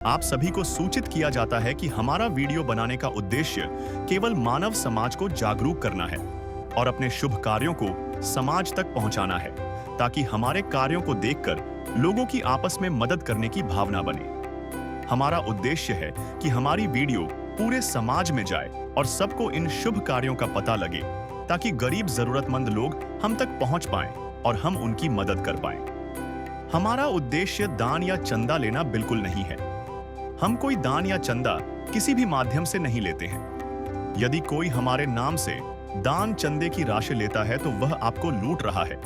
आप सभी को सूचित किया जाता है कि हमारा वीडियो बनाने का उद्देश्य केवल मानव समाज को जागरूक करना है और अपने शुभ कार्यों को समाज तक पहुंचाना है, ताकि हमारे कार्यों को देखकर लोगों की आपस में मदद करने की भावना बने। हमारा उद्देश्य है कि हमारी वीडियो पूरे समाज में जाए और सबको इन शुभ कार्यों का पता लगे, ताकि गरीब जरूरतमंद लोग हम तक पहुंच पाएं और हम उनकी मदद कर पाएं। हमारा उद्देश्य दान या चंदा लेना बिल्कुल नहीं है। हम कोई दान या चंदा किसी भी माध्यम से नहीं लेते हैं। यदि कोई हमारे नाम से दान चंदे की राशि लेता है तो वह आपको लूट रहा है।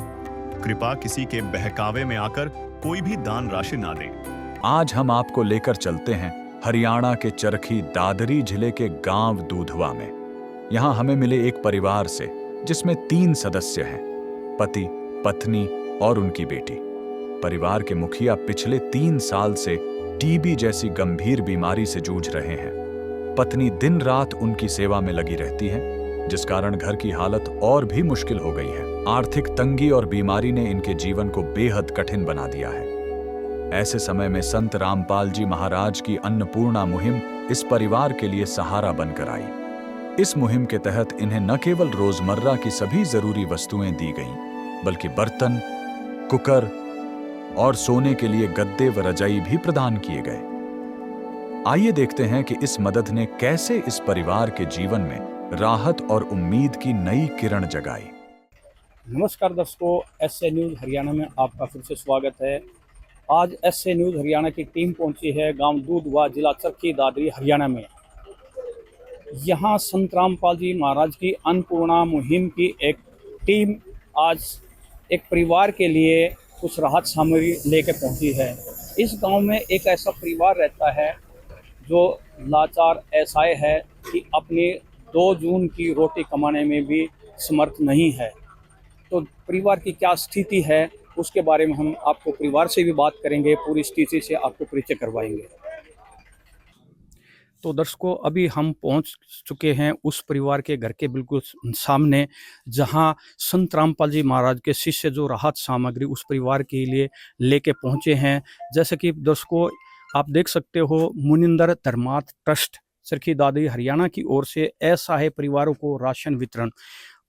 कृपया किसी के बहकावे में आकर कोई भी दान राशि ना दें। आज हम आपको लेकर चलते हैं हरियाणा के चरखी दादरी जिले के गांव दूधवा में। यहां हमें मिले एक परिवार से जिसमें 3 सदस्य हैं, पति, पत्नी और उनकी बेटी। परिवार के मुखिया पिछले 3 साल से टीबी जैसी गंभीर बीमारी से जूझ रहे हैं। पत्नी दिन रात उनकी सेवा में लगी रहती है, जिस कारण घर की हालत और भी मुश्किल हो गई है। आर्थिक तंगी और बीमारी ने इनके जीवन को बेहद कठिन बना दिया है। ऐसे समय में संत रामपाल जी महाराज की अन्नपूर्णा मुहिम इस परिवार के लिए सहारा बनकर आई। इस मुहिम के तहत इन्हें न केवल रोजमर्रा की सभी जरूरी वस्तुएं दी गईं, बल्कि बर्तन, कुकर और सोने के लिए गद्दे व रजाई भी प्रदान किए गए। आइए देखते हैं कि इस मदद ने कैसे इस परिवार के जीवन में राहत और उम्मीद की नई किरण जगाई। नमस्कार दर्शकों, एसए न्यूज़ हरियाणा में आपका फिर से स्वागत है। आज एसए न्यूज़ हरियाणा की टीम पहुंची है गांव दूधवा, जिला चरखी दादरी, हरियाणा में। यहां संत रामपाल जी महाराज की अन्नपूर्णा मुहिम की एक टीम आज एक परिवार के लिए कुछ राहत सामग्री लेकर पहुंची है। इस गांव में एक ऐसा परिवार रहता है जो लाचार ऐसा है कि अपनी 2 जून की रोटी कमाने में भी समर्थ नहीं है। तो परिवार की क्या स्थिति है उसके बारे में हम आपको परिवार से भी बात करेंगे, पूरी स्थिति से आपको परिचय करवाएंगे। तो दर्शकों, अभी हम पहुंच चुके हैं उस परिवार के घर के बिल्कुल सामने, जहां संत रामपाल जी महाराज के शिष्य जो राहत सामग्री उस परिवार के लिए लेके पहुंचे हैं। जैसे कि दर्शकों आप देख सकते हो, मुनिंदर धर्मार्थ ट्रस्ट चरखी दादरी हरियाणा की ओर से असहाय परिवारों को राशन वितरण।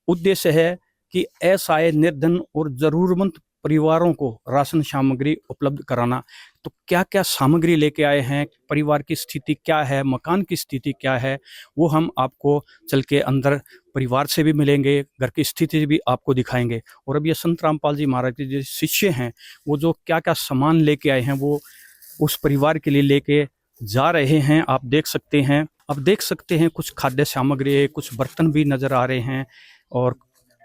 उद्देश्य है कि असहाय, निर्धन और जरूरतमंद परिवारों को राशन सामग्री उपलब्ध कराना। तो क्या क्या सामग्री लेके आए हैं, परिवार की स्थिति क्या है, मकान की स्थिति क्या है, वो हम आपको चल के अंदर परिवार से भी मिलेंगे, घर की स्थिति भी आपको दिखाएंगे। और अब ये संत रामपाल जी महाराज के जो शिष्य हैं वो जो क्या क्या सामान लेके आए हैं वो उस परिवार के लिए लेके जा रहे हैं। आप देख सकते हैं, अब देख सकते हैं कुछ खाद्य सामग्री, कुछ बर्तन भी नज़र आ रहे हैं और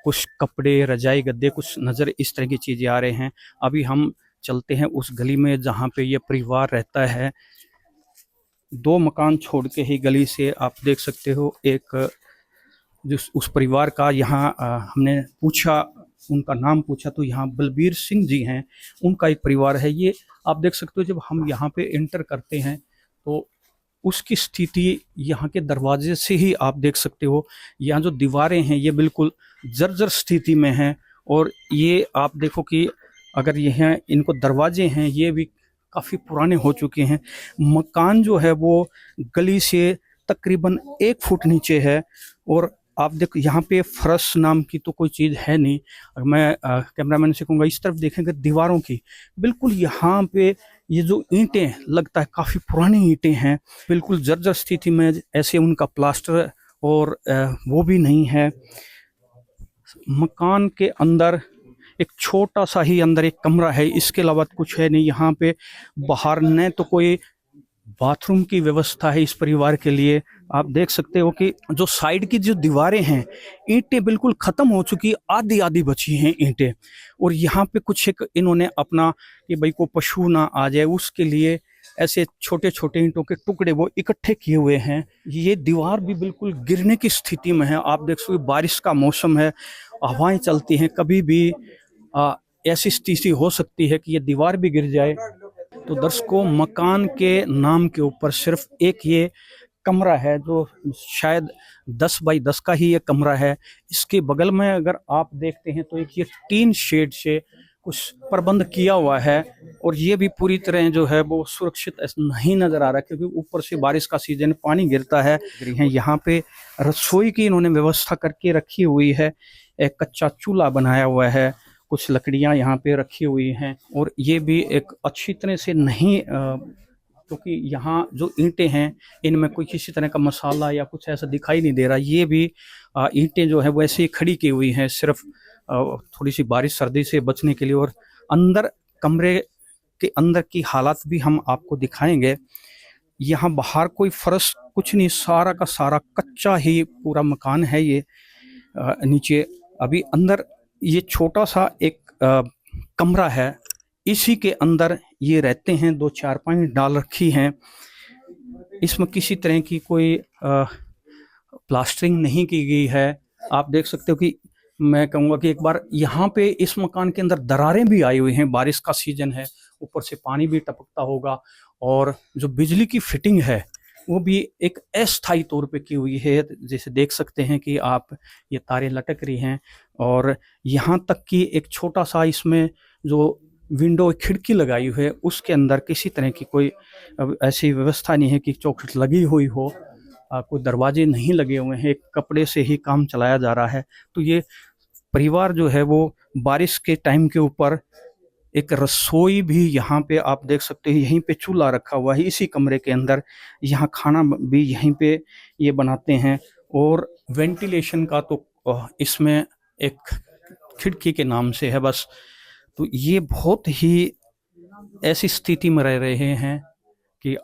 कुछ कपड़े, रजाई, गद्दे, कुछ नज़र इस तरह की चीज़ें आ रहे हैं। अभी हम चलते हैं उस गली में जहाँ पे ये परिवार रहता है। 2 मकान छोड़ के ही गली से आप देख सकते हो एक जिस उस परिवार का यहाँ हमने पूछा, उनका नाम पूछा तो यहाँ बलबीर सिंह जी हैं, उनका एक परिवार है। ये आप देख सकते हो, जब हम यहाँ पे एंटर करते हैं तो उसकी स्थिति यहाँ के दरवाजे से ही आप देख सकते हो। यहाँ जो दीवारें हैं ये बिल्कुल जर्जर स्थिति में हैं और ये आप देखो कि अगर ये इनको दरवाजे हैं ये भी काफ़ी पुराने हो चुके हैं। मकान जो है वो गली से तकरीबन 1 फुट नीचे है और आप देखो यहाँ पे फर्श नाम की तो कोई चीज़ है नहीं। मैं कैमरामैन से कहूँगा इस तरफ देखेंगे दीवारों की, बिल्कुल यहाँ पे ये जो ईंटें लगता है काफ़ी पुरानी ईंटें हैं, बिल्कुल जर्जर स्थिति में। ऐसे उनका प्लास्टर और वो भी नहीं है। मकान के अंदर एक छोटा सा ही अंदर एक कमरा है, इसके अलावा कुछ है नहीं। यहाँ पे बाहर न तो कोई बाथरूम की व्यवस्था है इस परिवार के लिए। आप देख सकते हो कि जो साइड की जो दीवारें हैं, ईंटें बिल्कुल ख़त्म हो चुकी, आधी आधी बची हैं ईंटें। और यहाँ पे कुछ एक इन्होंने अपना कि भाई को पशु ना आ जाए उसके लिए ऐसे छोटे छोटे ईंटों के टुकड़े वो इकट्ठे किए हुए हैं। ये दीवार भी बिल्कुल गिरने की स्थिति में है। आप देख सकते हो बारिश का मौसम है, हवाएं चलती हैं, कभी भी ऐसी स्थिति हो सकती है कि ये दीवार भी गिर जाए। तो दर्शकों, मकान के नाम के ऊपर सिर्फ एक ये कमरा है जो शायद 10 बाई 10 का ही ये कमरा है। इसके बगल में अगर आप देखते हैं तो एक ये टीन शेड से कुछ प्रबंध किया हुआ है और ये भी पूरी तरह जो है वो सुरक्षित नहीं नजर आ रहा है, क्योंकि ऊपर से बारिश का सीजन, पानी गिरता है। यहाँ पे रसोई की इन्होंने व्यवस्था करके रखी हुई है, एक कच्चा चूल्हा बनाया हुआ है, कुछ लकड़ियां यहाँ पे रखी हुई हैं और ये भी एक अच्छी तरह से नहीं, क्योंकि यहाँ जो ईंटें हैं इनमें कोई किसी तरह का मसाला या कुछ ऐसा दिखाई नहीं दे रहा। ये भी ईंटें जो है वैसे ही खड़ी की हुई हैं, सिर्फ थोड़ी सी बारिश सर्दी से बचने के लिए। और अंदर कमरे के अंदर की हालात भी हम आपको दिखाएंगे। यहाँ बाहर कोई फर्श कुछ नहीं, सारा का सारा कच्चा ही पूरा मकान है ये। नीचे अभी अंदर ये छोटा सा एक कमरा है, इसी के अंदर ये रहते हैं। 2 चारपाई डाल रखी हैं, इसमें किसी तरह की कोई प्लास्टरिंग नहीं की गई है। आप देख सकते हो कि मैं कहूँगा कि एक बार यहाँ पे इस मकान के अंदर दरारें भी आई हुई हैं, बारिश का सीजन है, ऊपर से पानी भी टपकता होगा। और जो बिजली की फिटिंग है वो भी एक अस्थायी तौर पे की हुई है, जैसे देख सकते हैं कि आप ये तारें लटक रही हैं। और यहाँ तक कि एक छोटा सा इसमें जो विंडो खिड़की लगाई हुई है उसके अंदर किसी तरह की कोई ऐसी व्यवस्था नहीं है कि चौखट लगी हुई हो, कोई दरवाजे नहीं लगे हुए हैं, एक कपड़े से ही काम चलाया जा रहा है। तो ये परिवार जो है वो बारिश के टाइम के ऊपर, एक रसोई भी यहाँ पे आप देख सकते हैं, यहीं पे चूल्हा रखा हुआ है इसी कमरे के अंदर, यहाँ खाना भी यहीं पे ये बनाते हैं। और वेंटिलेशन का तो इसमें एक खिड़की के नाम से है बस। तो ये बहुत ही ऐसी स्थिति में रह रहे हैं कि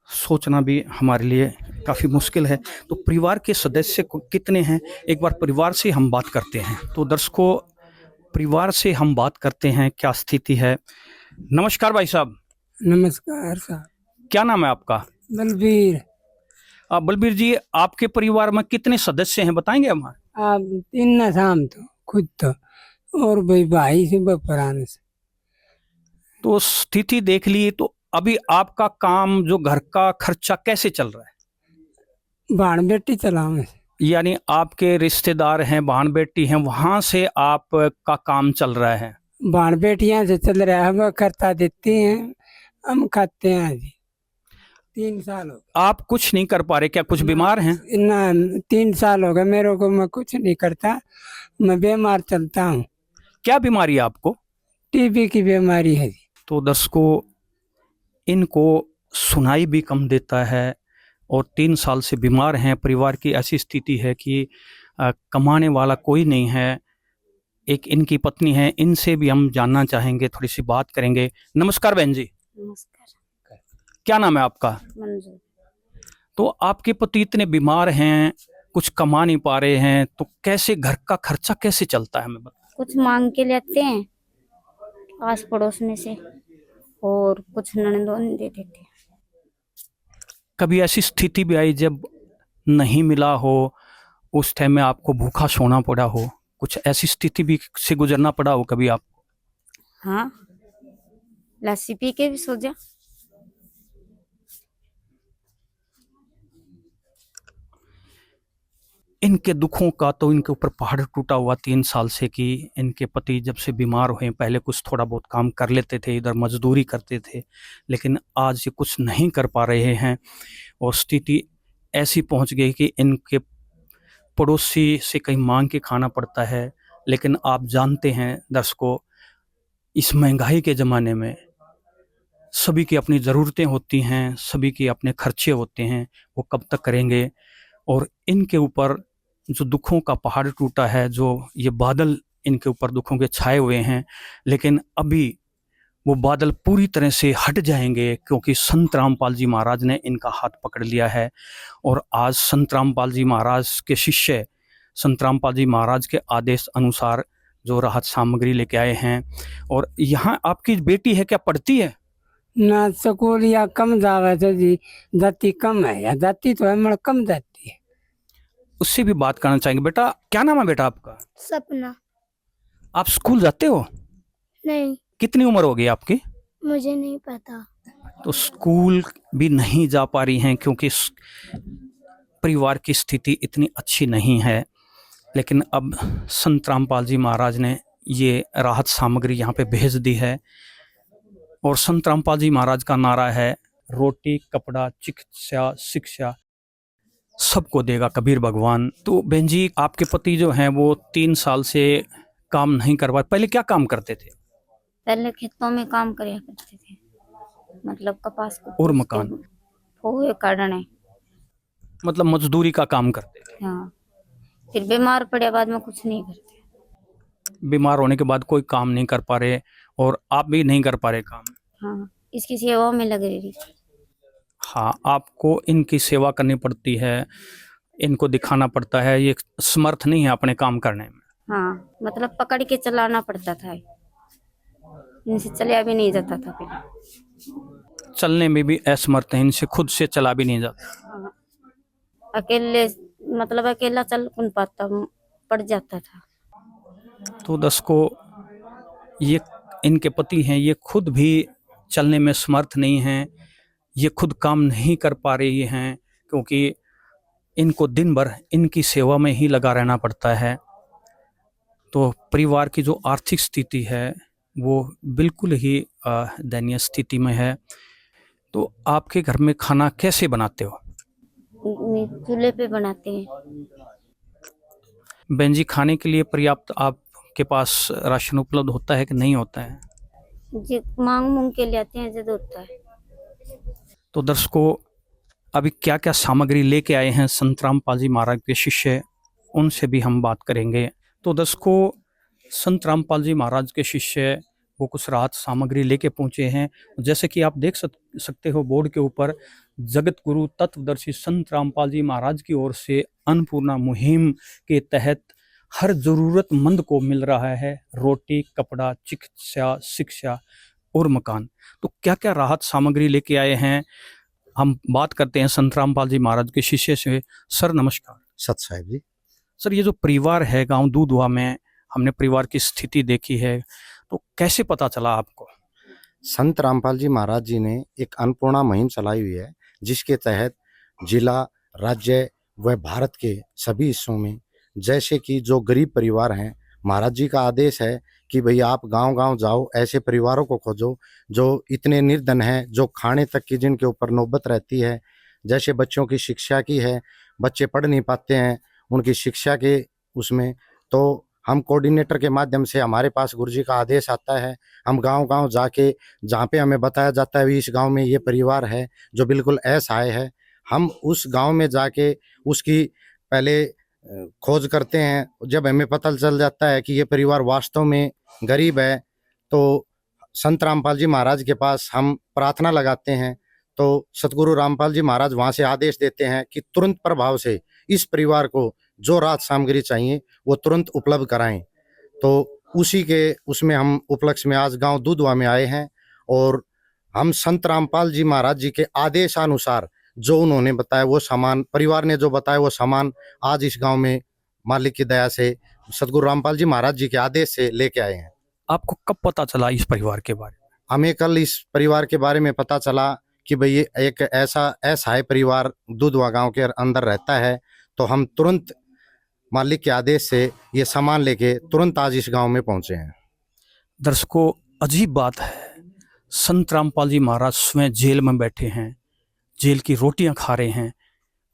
सोचना भी हमारे लिए काफ़ी मुश्किल है। तो परिवार के सदस्य कितने हैं, एक बार परिवार से हम बात करते हैं। तो दर्शकों, परिवार से हम बात करते हैं, क्या स्थिति है। नमस्कार भाई साहब। नमस्कार साहब। क्या नाम है आपका? बलबीर। बलबीर जी, आपके परिवार में कितने सदस्य हैं, बताएंगे हमारे? आप 3 ना शाम तो खुद तो और भाई से बपरान से। तो स्थिति देख ली, तो अभी आपका काम, जो घर का खर्चा कैसे चल रहा है? बाण बेटी चलाओ, यानी आपके रिश्तेदार हैं, बहन बेटी हैं, वहां से आपका काम चल रहा है? बाण बेटियां से चल रहा है, वो खर्चा देती हैं, हम खाते हैं जी। 3 साल हो गए। आप कुछ नहीं कर पा रहे क्या? कुछ बीमार हैं? ना, 3 साल हो गए मेरे को, मैं कुछ नहीं करता, मैं बीमार चलता हूँ। क्या बीमारी है आपको? टीबी की बीमारी है जी। तो दर्शकों, इनको सुनाई भी कम देता है और 3 साल से बीमार हैं। परिवार की ऐसी स्थिति है कि कमाने वाला कोई नहीं है। एक इनकी पत्नी है, इनसे भी हम जानना चाहेंगे, थोड़ी सी बात करेंगे। नमस्कार बहन जी। नमस्कार। क्या नाम है आपका? मंजू। तो आपके पति इतने बीमार हैं, कुछ कमा नहीं पा रहे हैं, तो कैसे घर का खर्चा कैसे चलता है, हमें बताएं। कुछ मांग के लेते हैं आस पड़ोस में से, और कुछ ननदों ने दे देते हैं। कभी ऐसी स्थिति भी आई जब नहीं मिला हो, उस टाइम में आपको भूखा सोना पड़ा हो, कुछ ऐसी स्थिति भी से गुजरना पड़ा हो कभी आपको? हाँ, लस्सी पी के भी सो जा। इनके दुखों का तो इनके ऊपर पहाड़ टूटा हुआ 3 साल से, कि इनके पति जब से बीमार हुए, पहले कुछ थोड़ा बहुत काम कर लेते थे, इधर मजदूरी करते थे, लेकिन आज ये कुछ नहीं कर पा रहे हैं। और स्थिति ऐसी पहुंच गई कि इनके पड़ोसी से कहीं मांग के खाना पड़ता है। लेकिन आप जानते हैं दर्शकों, इस महंगाई के ज़माने में सभी की अपनी ज़रूरतें होती हैं, सभी के अपने खर्चे होते हैं, वो कब तक करेंगे। और इनके ऊपर जो दुखों का पहाड़ टूटा है, जो ये बादल इनके ऊपर दुखों के छाए हुए हैं, लेकिन अभी वो बादल पूरी तरह से हट जाएंगे, क्योंकि संत रामपाल जी महाराज ने इनका हाथ पकड़ लिया है। और आज संत रामपाल जी महाराज के शिष्य संत रामपाल जी महाराज के आदेश अनुसार जो राहत सामग्री लेके आए हैं। और यहाँ आपकी बेटी है, क्या पढ़ती है? ना स्कूल या कम जावे तो जी, जाती कम है, या जाती तो है मगर कम जाती है। उससे भी बात करना चाहेंगे। बेटा, क्या नाम है बेटा आपका? सपना। आप स्कूल जाते हो? नहीं, कितनी उम्र हो गई आपकी? मुझे नहीं पता। तो स्कूल भी नहीं जा पा रही हैं क्योंकि परिवार की स्थिति इतनी अच्छी नहीं है। लेकिन अब संत रामपाल जी महाराज ने ये राहत सामग्री यहाँ पे भेज दी है। और संत रामपाल जी महाराज का नारा है, रोटी कपड़ा चिकित्सा शिक्षा सबको देगा कबीर भगवान। तो बहन जी, आपके पति जो हैं वो 3 साल से काम नहीं करवा, पहले क्या काम करते थे? पहले खेतों में काम करया करते थे, मतलब कपास को और कूट मकान? के पोहे काटने। मतलब मजदूरी का काम करते थे। हाँ, फिर बीमार पड़े बाद में कुछ नहीं करते। बीमार होने के बाद कोई काम नहीं कर पा रहे और आप भी नहीं कर पा रहे काम। हाँ, इसकी सेवा में लग रही थी। हाँ, आपको इनकी सेवा करनी पड़ती है, इनको दिखाना पड़ता है, ये समर्थ नहीं है अपने काम करने में। हाँ, मतलब पकड़ के चलाना पड़ता था, इनसे चलिया भी नहीं जाता था पहले। चलने में भी असमर्थ है, इनसे खुद से चला भी नहीं जाता। हाँ, अकेले मतलब अकेला चल कौन पाता, पड़ जाता था। तो दर्शकों, ये इनके पति हैं, ये खुद भी चलने में समर्थ नहीं हैं, ये खुद काम नहीं कर पा रही हैं क्योंकि इनको दिन भर इनकी सेवा में ही लगा रहना पड़ता है। तो परिवार की जो आर्थिक स्थिति है वो बिल्कुल ही दयनीय स्थिति में है। तो आपके घर में खाना कैसे बनाते हो? चूल्हे पे बनाते हैं। बहन जी, खाने के लिए पर्याप्त आपके पास राशन उपलब्ध होता है कि नहीं होता है? जी, मांग मूंग के लिए आते हैं जब होता है। तो दर्शकों, अभी क्या क्या सामग्री लेके आए हैं संत रामपाल जी महाराज के शिष्य, उनसे भी हम बात करेंगे। तो दर्शकों, संत रामपाल जी महाराज के शिष्य वो कुछ राहत सामग्री लेके पहुंचे हैं। जैसे कि आप देख सकते हो बोर्ड के ऊपर, जगत गुरु तत्वदर्शी संत रामपाल जी महाराज की ओर से अन्नपूर्णा मुहिम के तहत हर जरूरतमंद को मिल रहा है रोटी कपड़ा चिकित्सा शिक्षा और मकान। तो क्या क्या राहत सामग्री लेके आए हैं, हम बात करते हैं संत रामपाल जी महाराज के शिष्य से। सर नमस्कार। सत साहिब जी। सर, ये जो परिवार है गांव दूधवा में, हमने परिवार की स्थिति देखी है, तो कैसे पता चला आपको? संत रामपाल जी महाराज जी ने एक अन्नपूर्णा मुहिम चलाई हुई है, जिसके तहत जिला राज्य व भारत के सभी हिस्सों में, जैसे कि जो गरीब परिवार हैं, महाराज जी का आदेश है कि भाई आप गांव-गांव जाओ, ऐसे परिवारों को खोजो जो इतने निर्धन हैं, जो खाने तक की जिनके ऊपर नौबत रहती है। जैसे बच्चों की शिक्षा की है, बच्चे पढ़ नहीं पाते हैं, उनकी शिक्षा के उसमें, तो हम कोऑर्डिनेटर के माध्यम से हमारे पास गुरुजी का आदेश आता है, हम गांव-गांव जाके जहाँ पे हमें बताया जाता है इस गांव में ये परिवार है जो बिल्कुल असहाय है, हम उस गांव में जाके उसकी पहले खोज करते हैं। जब हमें पता चल जाता है कि ये परिवार वास्तव में गरीब है, तो संत रामपाल जी महाराज के पास हम प्रार्थना लगाते हैं। तो सतगुरु रामपाल जी महाराज वहाँ से आदेश देते हैं कि तुरंत प्रभाव से इस परिवार को जो राहत सामग्री चाहिए वो तुरंत उपलब्ध कराएं। तो उसी के उसमें हम उपलक्ष्य में आज गांव दूधवा में आए हैं और हम संत रामपाल जी महाराज जी के आदेशानुसार जो उन्होंने बताया वो सामान, परिवार ने जो बताया वो सामान आज इस गांव में मालिक की दया से सतगुरु रामपाल जी महाराज जी के आदेश से लेके आए हैं। आपको कब पता चला इस परिवार के बारे में? हमें कल इस परिवार के बारे में पता चला कि भाई ये एक ऐसा असहाय परिवार दूधवा गांव के अंदर रहता है, तो हम तुरंत मालिक के आदेश से ये सामान लेके तुरंत आज इस गांव में पहुंचे हैं। दर्शकों, अजीब बात है, संत रामपाल जी महाराज स्वयं जेल में बैठे हैं, जेल की रोटियां खा रहे हैं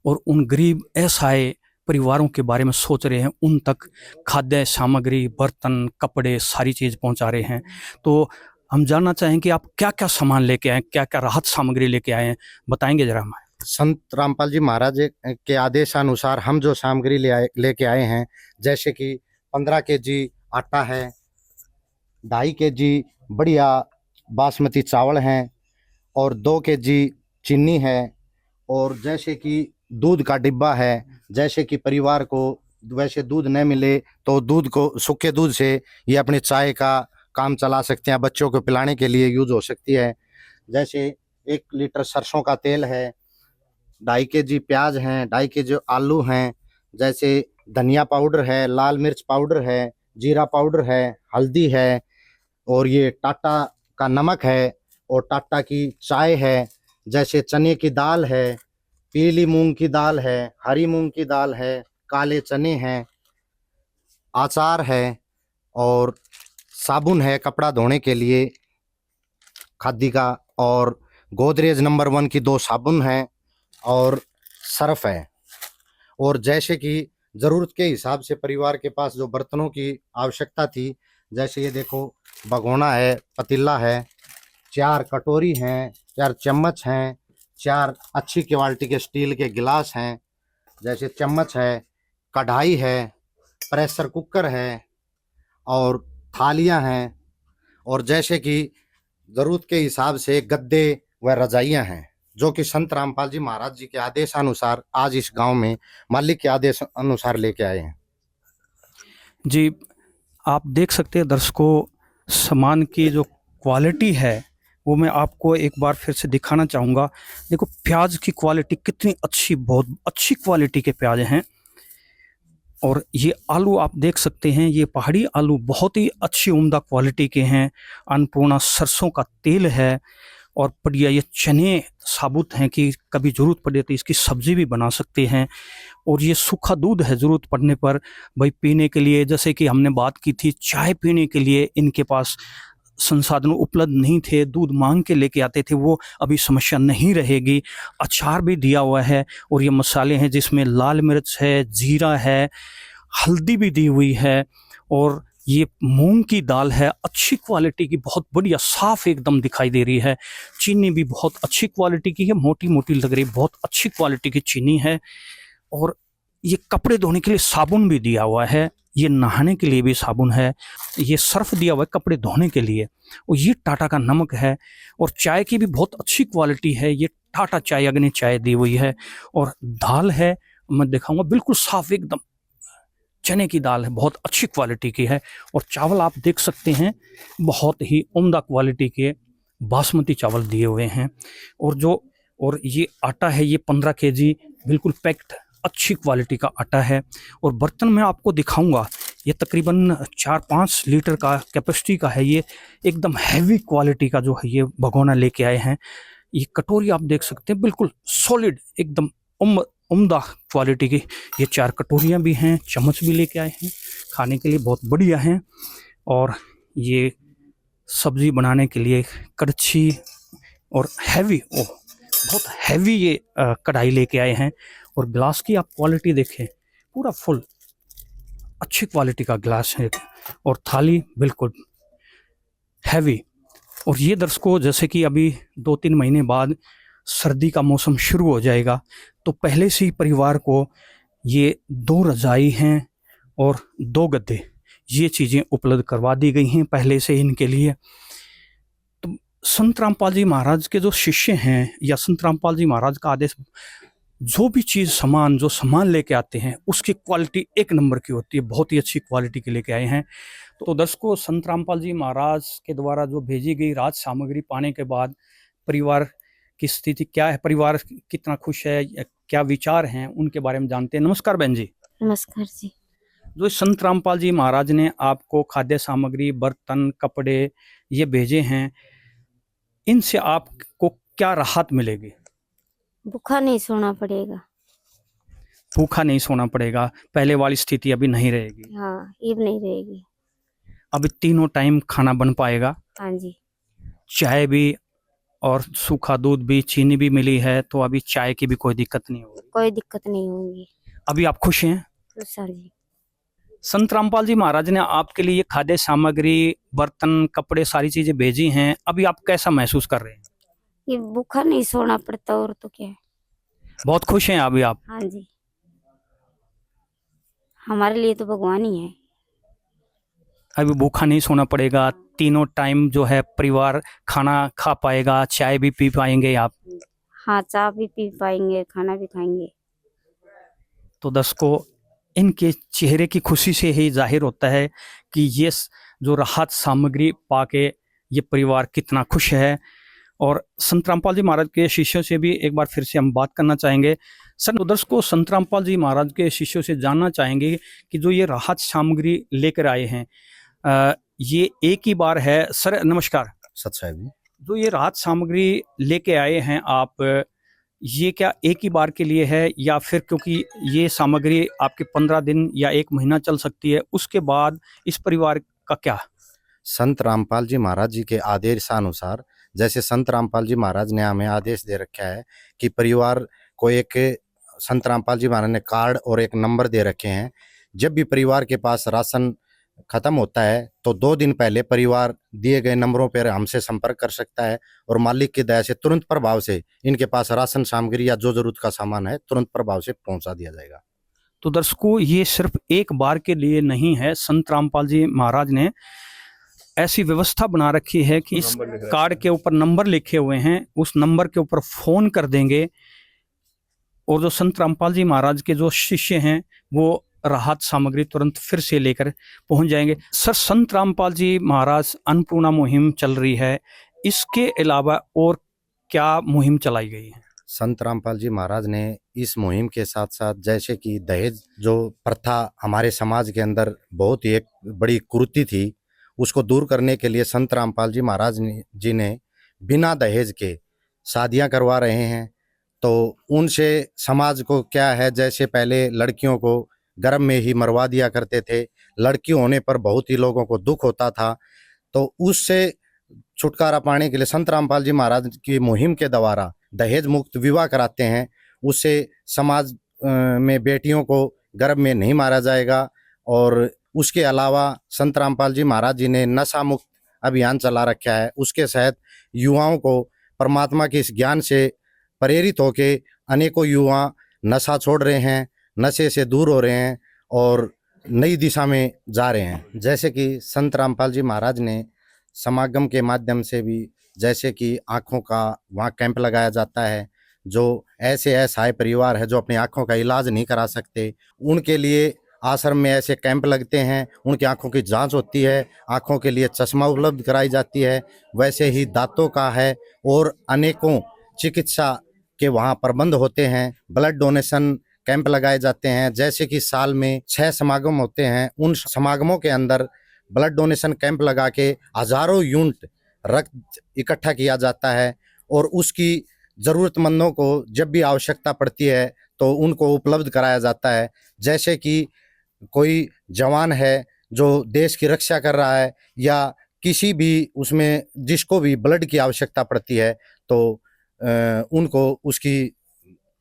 और उन गरीब असहाय परिवारों के बारे में सोच रहे हैं, उन तक खाद्य सामग्री बर्तन कपड़े सारी चीज़ पहुंचा रहे हैं। तो हम जानना चाहें कि आप क्या क्या सामान लेके आए, क्या क्या राहत सामग्री लेके आए हैं, बताएंगे जरा हमें। संत रामपाल जी महाराज के आदेशानुसार हम जो सामग्री लेके आए हैं, जैसे कि 15 केजी आटा है, 2.5 केजी बढ़िया बासमती चावल हैं और 2 केजी चीनी है, और जैसे कि दूध का डिब्बा है। जैसे कि परिवार को वैसे दूध न मिले तो दूध को, सूखे दूध से ये अपने चाय का काम चला सकते हैं, बच्चों को पिलाने के लिए यूज हो सकती है। जैसे 1 लीटर सरसों का तेल है, 2.5 केजी प्याज हैं, 2.5 केजी आलू हैं, जैसे धनिया पाउडर है, लाल मिर्च पाउडर है, जीरा पाउडर है, हल्दी है, और ये टाटा का नमक है और टाटा की चाय है। जैसे चने की दाल है, पीली मूंग की दाल है, हरी मूंग की दाल है, काले चने हैं, अचार है, और साबुन है कपड़ा धोने के लिए खादी का, और गोदरेज नंबर 1 की 2 साबुन हैं और सर्फ है। और जैसे कि ज़रूरत के हिसाब से परिवार के पास जो बर्तनों की आवश्यकता थी, जैसे ये देखो भगोना है, पतीला है, 4 कटोरी हैं, 4 चम्मच हैं, 4 अच्छी क्वालिटी के स्टील के गिलास हैं, जैसे चम्मच है, कढ़ाई है, प्रेशर कुकर है और थालियां हैं, और जैसे कि ज़रूरत के हिसाब से गद्दे व रजाइयां हैं, जो कि संत रामपाल जी महाराज जी के आदेशानुसार आज इस गांव में मालिक के आदेश अनुसार लेके आए हैं। जी, आप देख सकते हैं दर्शकों, सामान की जो क्वालिटी है वो मैं आपको एक बार फिर से दिखाना चाहूँगा। देखो प्याज की क्वालिटी कितनी अच्छी, बहुत अच्छी क्वालिटी के प्याज हैं। और ये आलू आप देख सकते हैं, ये पहाड़ी आलू बहुत ही अच्छी उम्दा क्वालिटी के हैं। अन्नपूर्णा सरसों का तेल है और बढ़िया ये चने साबुत हैं कि कभी ज़रूरत पड़े तो इसकी सब्ज़ी भी बना सकते हैं। और ये सूखा दूध है, ज़रूरत पड़ने पर भाई पीने के लिए, जैसे कि हमने बात की थी चाय पीने के लिए इनके पास संसाधन उपलब्ध नहीं थे, दूध मांग के लेके आते थे, वो अभी समस्या नहीं रहेगी। अचार भी दिया हुआ है और ये मसाले हैं जिसमें लाल मिर्च है, जीरा है, हल्दी भी दी हुई है, और ये मूंग की दाल है अच्छी क्वालिटी की, बहुत बढ़िया साफ एकदम दिखाई दे रही है। चीनी भी बहुत अच्छी क्वालिटी की है, मोटी मोटी लग रही, बहुत अच्छी क्वालिटी की चीनी है। और ये कपड़े धोने के लिए साबुन भी दिया हुआ है, ये नहाने के लिए भी साबुन है, ये सर्फ दिया हुआ है कपड़े धोने के लिए, और ये टाटा का नमक है। और चाय की भी बहुत अच्छी क्वालिटी है, ये टाटा चाय अग्नि चाय दी हुई है। और दाल है, मैं दिखाऊंगा, बिल्कुल साफ एकदम चने की दाल है, बहुत अच्छी क्वालिटी की है। और चावल आप देख सकते हैं बहुत ही उम्दा क्वालिटी के बासमती चावल दिए हुए हैं। और ये आटा है, ये 15 kg बिल्कुल पैक्ड अच्छी क्वालिटी का आटा है। और बर्तन मैं आपको दिखाऊंगा, ये तकरीबन 4-5 लीटर का कैपेसिटी का है, ये एकदम हैवी क्वालिटी का जो है ये भगोना लेके आए हैं। ये कटोरी आप देख सकते हैं बिल्कुल सॉलिड एकदम उम्दा क्वालिटी की, ये 4 कटोरियाँ भी हैं, चम्मच भी लेके आए हैं, खाने के लिए बहुत बढ़िया हैं। और ये सब्ज़ी बनाने के लिए कड़छी और हैवी, बहुत हैवी ये कढ़ाई लेके आए हैं। और ग्लास की आप क्वालिटी देखें, पूरा फुल अच्छी क्वालिटी का ग्लास है, और थाली बिल्कुल हैवी। और ये दर्शकों, जैसे कि अभी 2-3 महीने बाद सर्दी का मौसम शुरू हो जाएगा, तो पहले से ही परिवार को ये 2 रजाई हैं और 2 गद्दे, ये चीज़ें उपलब्ध करवा दी गई हैं पहले से इनके लिए। तो संत रामपाल जी महाराज के जो शिष्य हैं या संत रामपाल जी महाराज का आदेश, जो भी चीज़ जो सामान लेके आते हैं उसकी क्वालिटी 1 नंबर की होती है, बहुत ही अच्छी क्वालिटी के लेके आए हैं। तो दर्शकों, संत रामपाल जी महाराज के द्वारा जो भेजी गई राज सामग्री पाने के बाद परिवार की स्थिति क्या है, परिवार कितना खुश है, क्या विचार हैं, उनके बारे में जानते हैं। नमस्कार बहन जी। नमस्कार जी। जो संत रामपाल जी महाराज ने आपको खाद्य सामग्री, बर्तन, कपड़े ये भेजे हैं, इनसे आपको क्या राहत मिलेगी? भूखा नहीं सोना पड़ेगा। भूखा नहीं सोना पड़ेगा, पहले वाली स्थिति अभी नहीं रहेगी। हाँ, अब नहीं रहेगी। अभी तीनों टाइम खाना बन पाएगा। हाँ जी। चाय भी और सूखा दूध भी, चीनी भी मिली है, तो अभी चाय की भी कोई दिक्कत नहीं होगी। कोई दिक्कत नहीं होगी। अभी आप खुश हैं? खुश हाँ जी। संत रामपाल जी महाराज ने आपके लिए खाद्य सामग्री, बर्तन, कपड़े सारी चीजें भेजी हैं, अभी आप कैसा महसूस कर रहे हैं? ये भूखा नहीं सोना पड़ता, और तो क्या है। बहुत खुश हैं अभी आप? हाँ जी, हमारे लिए तो भगवान ही है। अभी भूखा नहीं सोना पड़ेगा, तीनों टाइम जो है परिवार खाना खा पाएगा, चाय भी पी पाएंगे आप। हाँ, चाय भी पी पाएंगे, खाना भी खाएंगे। तो दर्शकों, इनके चेहरे की खुशी से ही जाहिर होता है कि ये जो राहत सामग्री पाके ये परिवार कितना खुश है। और संत रामपाल जी महाराज के शिष्यों से भी एक बार फिर से हम बात करना चाहेंगे। दर्शकों, संत रामपाल जी महाराज के शिष्यों से जानना चाहेंगे कि जो ये राहत सामग्री लेकर आए हैं, ये एक ही बार है? सर नमस्कार। सत साहब जी। जो ये राहत सामग्री लेके आए हैं आप, ये क्या एक ही बार के लिए है, या फिर क्योंकि ये सामग्री आपके 15 दिन या 1 महीना चल सकती है, उसके बाद इस परिवार का क्या संत रामपाल जी महाराज जी के आदेशानुसार, जैसे संत रामपाल जी महाराज ने हमें आदेश दे रखा है कि परिवार को एक, संत रामपाल जी महाराज ने कार्ड और एक नंबर दे रखे हैं। जब भी परिवार के पास राशन खत्म होता है तो 2 दिन पहले परिवार दिए गए नंबरों पर हमसे संपर्क कर सकता है और मालिक की दया से तुरंत प्रभाव से इनके पास राशन सामग्री या जो जरूरत का सामान है तुरंत प्रभाव से पहुंचा दिया जाएगा। तो दर्शकों, ये सिर्फ एक बार के लिए नहीं है, संत रामपाल जी महाराज ने ऐसी व्यवस्था बना रखी है कि इस कार्ड के ऊपर नंबर लिखे हुए हैं, उस नंबर के ऊपर फोन कर देंगे और जो संत रामपाल जी महाराज के जो शिष्य हैं वो राहत सामग्री तुरंत फिर से लेकर पहुंच जाएंगे। सर, संत रामपाल जी महाराज अन्नपूर्णा मुहिम चल रही है, इसके अलावा और क्या मुहिम चलाई गई है? संत रामपाल जी महाराज ने इस मुहिम के साथ साथ, जैसे कि दहेज जो प्रथा हमारे समाज के अंदर बहुत ही एक बड़ी कुरीति थी, उसको दूर करने के लिए संत रामपाल जी महाराज जी ने बिना दहेज के शादियां करवा रहे हैं। तो उनसे समाज को क्या है, जैसे पहले लड़कियों को गर्भ में ही मरवा दिया करते थे, लड़की होने पर बहुत ही लोगों को दुख होता था, तो उससे छुटकारा पाने के लिए संत रामपाल जी महाराज की मुहिम के द्वारा दहेज मुक्त विवाह कराते हैं। उससे समाज में बेटियों को गर्भ में नहीं मारा जाएगा। और उसके अलावा संत रामपाल जी महाराज जी ने नशा मुक्त अभियान चला रखा है। उसके तहत युवाओं को परमात्मा के इस ज्ञान से प्रेरित होकर अनेकों युवा नशा छोड़ रहे हैं, नशे से दूर हो रहे हैं और नई दिशा में जा रहे हैं। जैसे कि संत रामपाल जी महाराज ने समागम के माध्यम से भी, जैसे कि आँखों का वहाँ कैंप लगाया जाता है, जो ऐसे असहाय परिवार है जो अपनी आँखों का इलाज नहीं करा सकते, उनके लिए आश्रम में ऐसे कैंप लगते हैं, उनकी आँखों की जांच होती है, आँखों के लिए चश्मा उपलब्ध कराई जाती है। वैसे ही दांतों का है और अनेकों चिकित्सा के वहाँ प्रबंध होते हैं। ब्लड डोनेशन कैंप लगाए जाते हैं, जैसे कि साल में 6 समागम होते हैं। उन समागमों के अंदर ब्लड डोनेशन कैंप लगा के हजारों यूनिट रक्त इकट्ठा किया जाता है और उसकी ज़रूरतमंदों को जब भी आवश्यकता पड़ती है तो उनको उपलब्ध कराया जाता है। जैसे कि कोई जवान है जो देश की रक्षा कर रहा है या किसी भी उसमें जिसको भी ब्लड की आवश्यकता पड़ती है तो उनको उसकी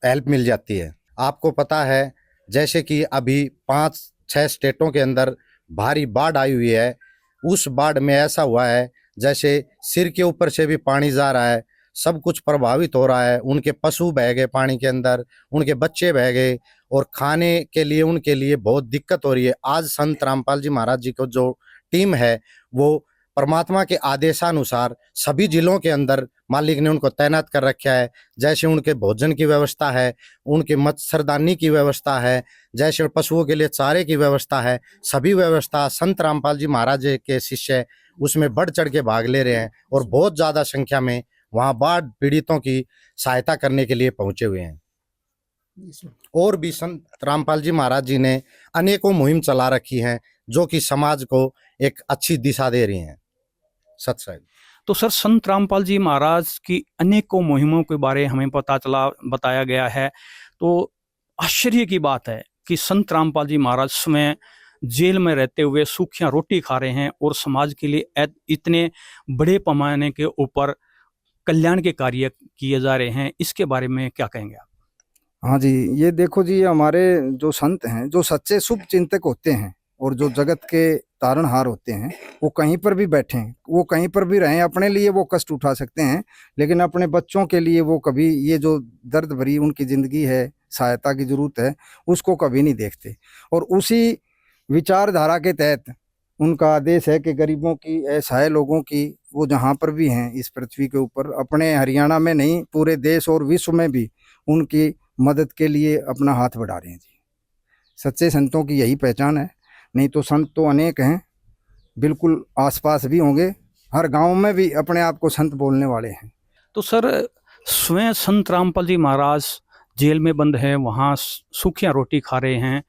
हेल्प मिल जाती है। आपको पता है, जैसे कि अभी 5-6 स्टेटों के अंदर भारी बाढ़ आई हुई है। उस बाढ़ में ऐसा हुआ है जैसे सिर के ऊपर से भी पानी जा रहा है, सब कुछ प्रभावित हो रहा है। उनके पशु बह गए पानी के अंदर, उनके बच्चे बह गए और खाने के लिए उनके लिए बहुत दिक्कत हो रही है। आज संत रामपाल जी महाराज जी को जो टीम है वो परमात्मा के आदेशानुसार सभी जिलों के अंदर मालिक ने उनको तैनात कर रखा है। जैसे उनके भोजन की व्यवस्था है, उनके मच्छरदानी की व्यवस्था है, जैसे पशुओं के लिए चारे की व्यवस्था है, सभी व्यवस्था संत रामपाल जी महाराज के शिष्य उसमें बढ़ चढ़ के भाग ले रहे हैं और बहुत ज़्यादा संख्या में वहाँ बाढ़ पीड़ितों की सहायता करने के लिए पहुँचे हुए हैं। और भी संत रामपाल जी महाराज जी ने अनेकों मुहिम चला रखी हैं जो कि समाज को एक अच्छी दिशा दे रही हैं। सत्संग। तो सर, संत रामपाल जी महाराज की अनेकों मुहिमों के बारे हमें बताया गया है। तो आश्चर्य की बात है कि संत रामपाल जी महाराज स्वयं जेल में रहते हुए सूखियां रोटी खा रहे हैं और समाज के लिए इतने बड़े पैमाने के ऊपर कल्याण के कार्य किए जा रहे हैं। इसके बारे में क्या कहेंगे आप? हाँ जी, ये देखो जी, हमारे जो संत हैं, जो सच्चे शुभ चिंतक होते हैं और जो जगत के तारणहार होते हैं, वो कहीं पर भी बैठें, वो कहीं पर भी रहें, अपने लिए वो कष्ट उठा सकते हैं, लेकिन अपने बच्चों के लिए वो कभी ये जो दर्द भरी उनकी ज़िंदगी है, सहायता की ज़रूरत है, उसको कभी नहीं देखते। और उसी विचारधारा के तहत उनका आदेश है कि गरीबों की, असहाय लोगों की, वो जहाँ पर भी हैं इस पृथ्वी के ऊपर, अपने हरियाणा में नहीं पूरे देश और विश्व में भी उनकी मदद के लिए अपना हाथ बढ़ा रहे हैं जी। सच्चे संतों की यही पहचान है। नहीं तो संत तो अनेक हैं, बिल्कुल आसपास भी होंगे, हर गांव में भी अपने आप को संत बोलने वाले हैं। तो सर, स्वयं संत रामपाल जी महाराज जेल में बंद हैं, वहाँ सूखियाँ रोटी खा रहे हैं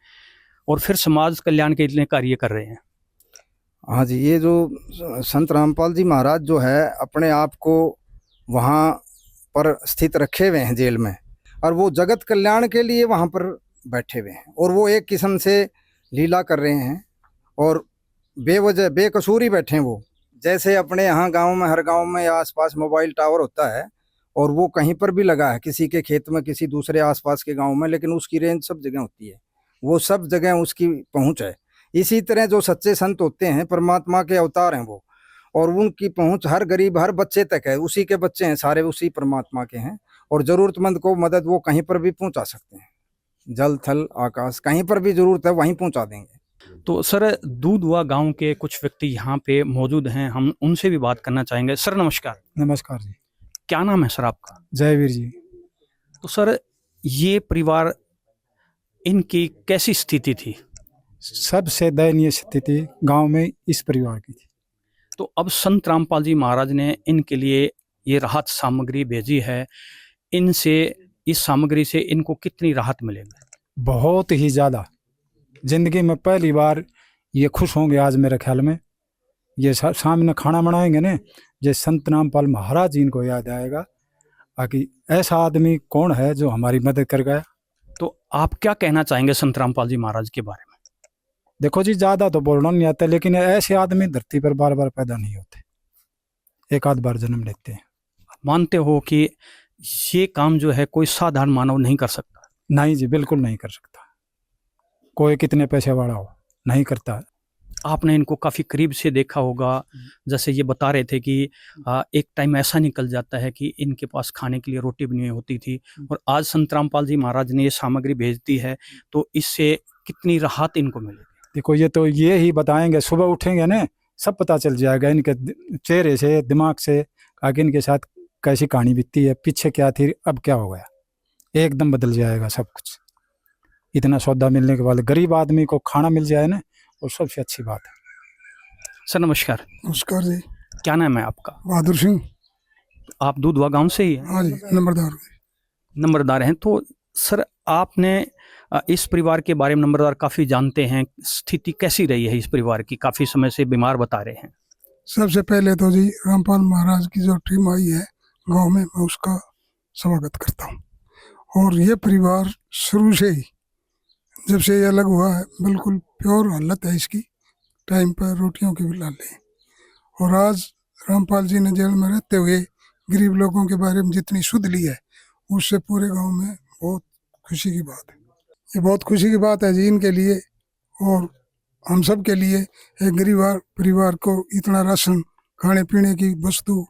और फिर समाज कल्याण के लिए कार्य कर रहे हैं। हाँ जी, ये जो संत रामपाल जी महाराज जो है अपने आप को वहाँ पर स्थित रखे हुए हैं जेल में, और वो जगत कल्याण के लिए वहाँ पर बैठे हुए हैं और वो एक किस्म से लीला कर रहे हैं और बेवजह बेकसूर ही बैठे हैं वो, जैसे अपने यहाँ गांव में, हर गांव में आसपास मोबाइल टावर होता है और वो कहीं पर भी लगा है, किसी के खेत में, किसी दूसरे आसपास के गांव में, लेकिन उसकी रेंज सब जगह होती है, वो सब जगह उसकी पहुंच है। इसी तरह जो सच्चे संत होते हैं परमात्मा के अवतार हैं वो, और उनकी पहुंच हर गरीब, हर बच्चे तक है। उसी के बच्चे हैं सारे, उसी परमात्मा के हैं, और जरूरतमंद को मदद वो कहीं पर भी पहुंचा सकते हैं। जल थल आकाश, कहीं पर भी जरूरत है वहीं पहुंचा देंगे। तो सर, दूधवा गांव के कुछ व्यक्ति यहाँ पे मौजूद हैं, हम उनसे भी बात करना चाहेंगे। सर नमस्कार। नमस्कार जी। क्या नाम है सर आपका? जयवीर जी। तो सर, ये परिवार, इनकी कैसी स्थिति थी? सबसे दयनीय स्थिति गांव में इस परिवार की थी। तो अब संत रामपाल जी महाराज ने इनके लिए ये राहत सामग्री भेजी है, इनसे, इस सामग्री से इनको कितनी राहत मिलेगी? बहुत ही ज़्यादा। जिंदगी में पहली बार ये खुश होंगे आज मेरे ख्याल में। ये सामने खाना बनाएंगे ना, ये संत रामपाल महाराज जी इनको याद आएगा कि ऐसा आदमी कौन है जो हमारी मदद कर गया। तो आप क्या कहना चाहेंगे संत रामपाल जी महाराज के बारे में? देखो जी, ज़्यादा तो बोलना नहीं आता, लेकिन ऐसे आदमी धरती पर बार बार पैदा नहीं होते, एक आध बार जन्म लेते हैं। मानते हो कि ये काम जो है कोई साधारण मानव नहीं कर सकता? नहीं जी, बिल्कुल नहीं कर सकता। कोई कितने पैसे वाला हो, नहीं करता। आपने इनको काफ़ी करीब से देखा होगा, जैसे ये बता रहे थे कि एक टाइम ऐसा निकल जाता है कि इनके पास खाने के लिए रोटी भी नहीं होती थी, और आज संत रामपाल जी महाराज ने ये सामग्री भेज दी है, तो इससे कितनी राहत इनको मिलेगी? देखो, ये तो ये ही बताएंगे, सुबह उठेंगे ना, सब पता चल जाएगा इनके चेहरे से, दिमाग से, आगे इनके साथ कैसी कहानी बीतती है, पीछे क्या थी, अब क्या हो गया, एकदम बदल जाएगा सब कुछ। इतना सौदा मिलने के बाद गरीब आदमी को खाना मिल जाए ना, और सबसे अच्छी बात है। सर नमस्कार। नमस्कार जी। क्या नाम है आपका? बहादुर सिंह। आप दूधवा गांव से ही हैं? हाँ जी, नंबरदार हैं। तो सर, आपने इस परिवार के बारे में, नंबरदार काफ़ी जानते हैं, स्थिति कैसी रही है इस परिवार की? काफ़ी समय से बीमार बता रहे हैं। सबसे पहले तो जी रामपाल महाराज की जो टीम आई है गांव में, मैं उसका स्वागत करता हूँ। और ये परिवार शुरू से ही, जब से ये अलग हुआ है, बिल्कुल प्योर हालत है इसकी, टाइम पर रोटियों की भी लाले। और आज रामपाल जी ने जेल में रहते हुए गरीब लोगों के बारे में जितनी सुध ली है, उससे पूरे गांव में बहुत खुशी की बात है। ये बहुत खुशी की बात है जी इनके लिए और हम सब के लिए। एक गरीब परिवार को इतना राशन, खाने पीने की वस्तु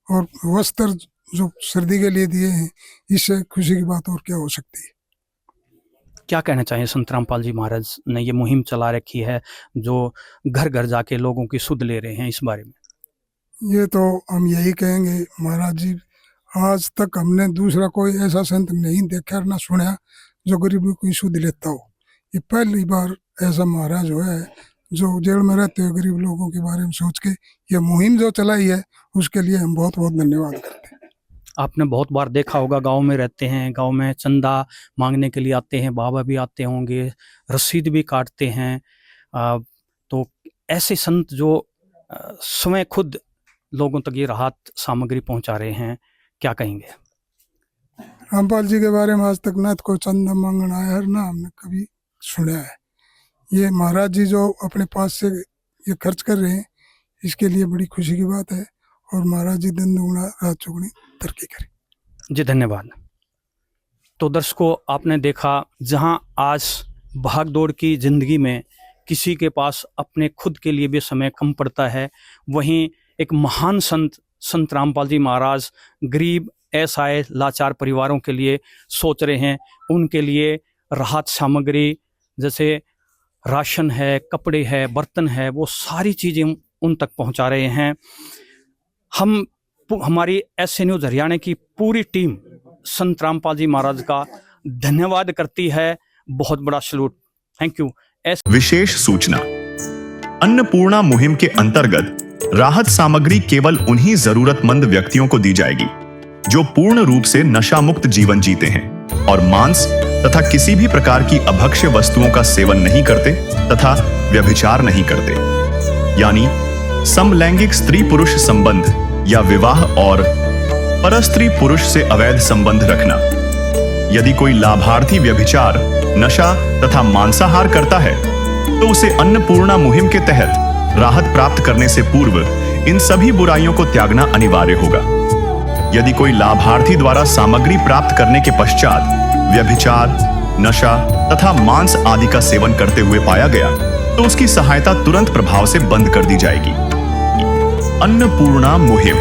और वस्त्र जो सर्दी के लिए दिए हैं, इससे खुशी की बात और क्या हो सकती है। क्या कहना चाहिए? संत रामपाल जी महाराज ने ये मुहिम चला रखी है, जो घर घर जाके लोगों की सुध ले रहे हैं, इस बारे में? ये तो हम यही कहेंगे, महाराज जी, आज तक हमने दूसरा कोई ऐसा संत नहीं देखा ना सुना जो गरीबों की सुध लेता हो। ये पहली बार ऐसा महाराज हुआ है जो जेल में रहते हुए गरीब लोगों के बारे में सोच के ये मुहिम जो चलाई है, उसके लिए हम बहुत बहुत धन्यवाद करते हैं। आपने बहुत बार देखा होगा, गांव में रहते हैं, गांव में चंदा मांगने के लिए आते हैं, बाबा भी आते होंगे, रसीद भी काटते हैं। तो ऐसे संत जो स्वयं खुद लोगों तक ये राहत सामग्री पहुंचा रहे हैं, क्या कहेंगे? रामपाल जी के बारे में आज तक ना तो कोई चंदा मांगना आया है, ना हमने कभी सुना है। ये महाराज जी जो अपने पास से ये खर्च कर रहे हैं, इसके लिए बड़ी खुशी की बात है। और महाराज जी दिन दुगुना रात चौगुनी तरक्की करें जी। धन्यवाद। तो दर्शकों, आपने देखा, जहां आज भागदौड़ की जिंदगी में किसी के पास अपने खुद के लिए भी समय कम पड़ता है, वहीं एक महान संत रामपाल जी महाराज गरीब, असहाय, लाचार परिवारों के लिए सोच रहे हैं। उनके लिए राहत सामग्री जैसे राशन है, कपड़े है, बर्तन है, वो सारी चीज़ें उन तक पहुंचा रहे हैं। हमारी SC न्यूज़ हरियाणा की पूरी टीम संत रामपाल जी महाराज का धन्यवाद करती है। बहुत बड़ा सलूट। Thank you. विशेष सूचना, अन्नपूर्णा मुहिम के अंतर्गत राहत सामग्री केवल उन्हीं जरूरतमंद व्यक्तियों को दी जाएगी जो पूर्ण रूप से नशा मुक्त जीवन जीते हैं और मांस तथा किसी भी प्रकार की अभक्ष्य वस्तुओं का सेवन नहीं करते तथा व्यभिचार नहीं करते, यानी समलैंगिक स्त्री पुरुष संबंध या विवाह और परस्त्री पुरुष से अवैध संबंध रखना। यदि कोई लाभार्थी व्यभिचार, नशा तथा मांसाहार करता है तो उसे अन्नपूर्णा मुहिम के तहत राहत प्राप्त करने से पूर्व इन सभी बुराइयों को त्यागना अनिवार्य होगा। यदि कोई लाभार्थी द्वारा सामग्री प्राप्त करने के पश्चात व्यभिचार, नशा तथा मांस आदि का सेवन करते हुए पाया गया तो उसकी सहायता तुरंत प्रभाव से बंद कर दी जाएगी। अन्नपूर्णा मुहिम।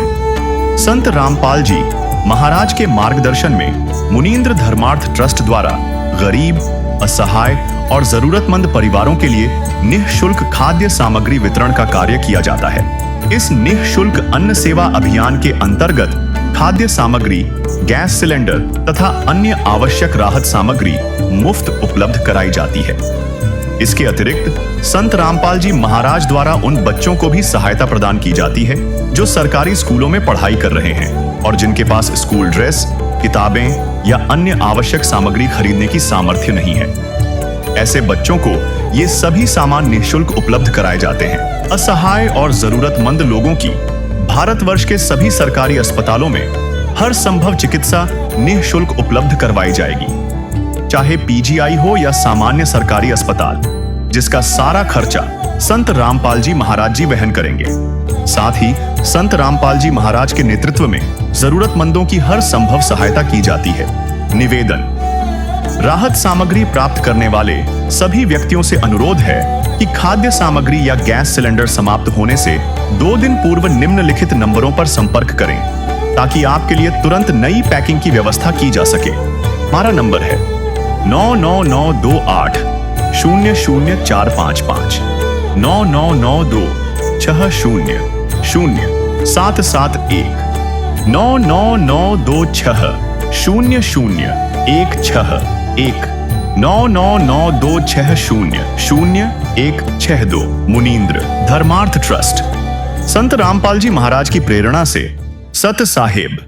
संत रामपाल जी महाराज के मार्गदर्शन में मुनींद्र धर्मार्थ ट्रस्ट द्वारा गरीब, असहाय और जरूरतमंद परिवारों के लिए निःशुल्क खाद्य सामग्री वितरण का कार्य किया जाता है। इस निःशुल्क अन्न सेवा अभियान के अंतर्गत खाद्य सामग्री, गैस सिलेंडर तथा अन्य आवश्यक राहत सामग्री मुफ्त उपलब्ध कराई जाती है। इसके अतिरिक्त संत रामपाल जी महाराज द्वारा उन बच्चों को भी सहायता प्रदान की जाती है जो सरकारी स्कूलों में पढ़ाई कर रहे हैं और जिनके पास स्कूल ड्रेस, किताबें या अन्य आवश्यक सामग्री खरीदने की सामर्थ्य नहीं है। ऐसे बच्चों को ये सभी सामान निःशुल्क उपलब्ध कराए जाते हैं। असहाय और जरूरतमंद लोगों की भारतवर्ष के सभी सरकारी अस्पतालों में हर संभव चिकित्सा निःशुल्क उपलब्ध करवाई जाएगी, चाहे पीजीआई हो या सामान्य सरकारी अस्पताल, जिसका सारा खर्चा संत रामपाल जी महाराज जी वहन करेंगे। साथ ही संत रामपाल जी महाराज के नेतृत्व में जरूरतमंदों की हर संभव सहायता की जाती है। निवेदन। राहत सामग्री प्राप्त करने वाले सभी व्यक्तियों से अनुरोध है कि खाद्य सामग्री या गैस सिलेंडर समाप्त होने से 2 दिन पूर्व निम्नलिखित नंबरों पर संपर्क करें ताकि आपके लिए तुरंत नई पैकिंग की व्यवस्था की जा सके। हमारा नंबर है 99928 00455 9992 60 0771 99926 0016 99926000162 मुनींद्र धर्मार्थ ट्रस्ट। संत रामपाल जी महाराज की प्रेरणा से सत साहिब